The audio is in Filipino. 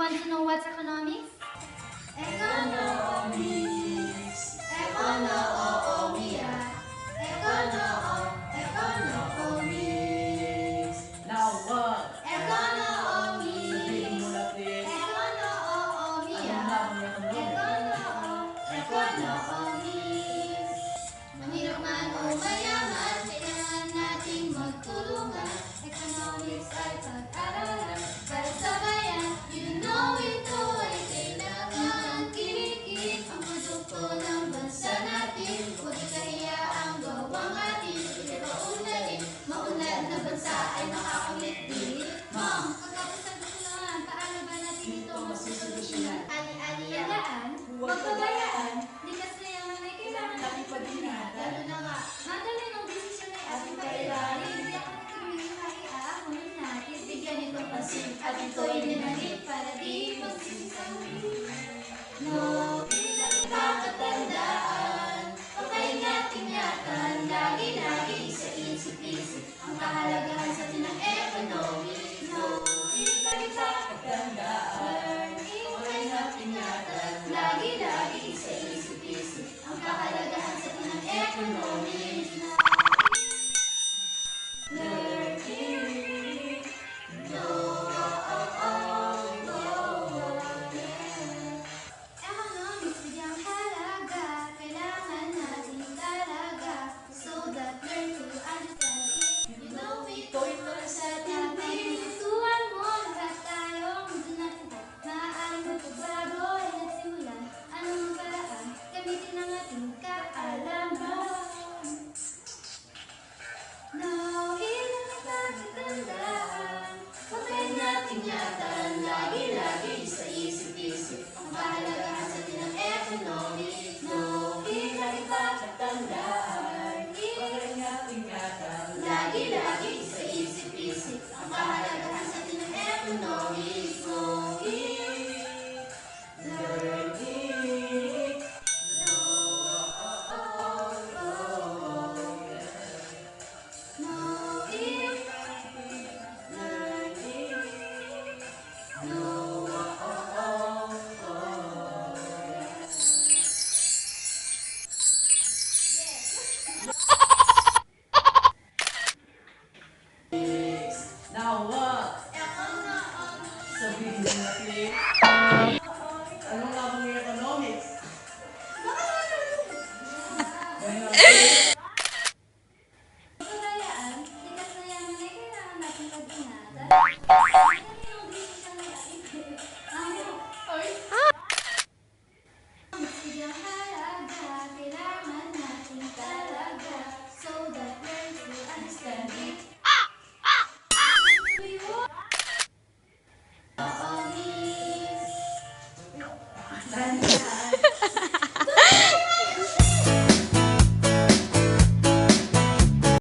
want to know what's economics? Economics. Economics. Now what? Economics. Sabihin mo na please. Anong lamang Economics. Mahirap man o mayaman, kailangan nating magtulungan. Economics ay pag-aralan para sa bayan. You know ito ay kailangan kinikip ang produkto ng bansa natin. Huwag ikahiyaang gawang atin, pero unlarin. Maunlad na bansa ay makakamit-bilit. Mom, pagkapos ang tutulungan, paano ba natin ito masusolusyonan? Ali-aliaan, huwag pabayaan. Likas na yaman ay kailangan natin pag-ingatan. Lalo na nga, madali ng desisyon ay ating kailangan. Hindi ako nagtuloy ay aakunin natin. Bigyan itong pansin at ito'y dinanit para di magsisisawin. No, bilang kakatandaan, pakaingat-ingatan, lagi-lagi sa isip-isip ang kahalagahan sa atin ng economics. No, bilang kakatandaan, pakaingat-ingatan, lagi-lagi sa isip-isip ang kahalagahan sa atin ng economics. Learning, no, Economics, bigyang halaga, kailangan natin talaga, so that learn to understand it. You know ito'y para sa atin din. Tutuan mo lahat tayo, mundo natin ito. Maaaring magpabago ay nagsimulan. Anong paraan, gamitin ang ating kaalaman. No, ilang pagkatandaan, pakaingat-ingatan, lagi-lagi sa isip-isip ang kahalagahan sa atin ng economics. No, ilang pagkatandaan, pag-ingat-ingatan. lagi-lagi sa isip-isip ang kahalagahan sa atin ng economics. No, Learning. Now what? Sabihin mo na please. Anong lamang yung economics? Ganyan lang please. Kabayaan, likas na yaman ay kailangan natin pag-ingatan. Madali ang desisyon ay ating bigyang halaga, kailangan natin talaga, so that learn to understand it. We want economics.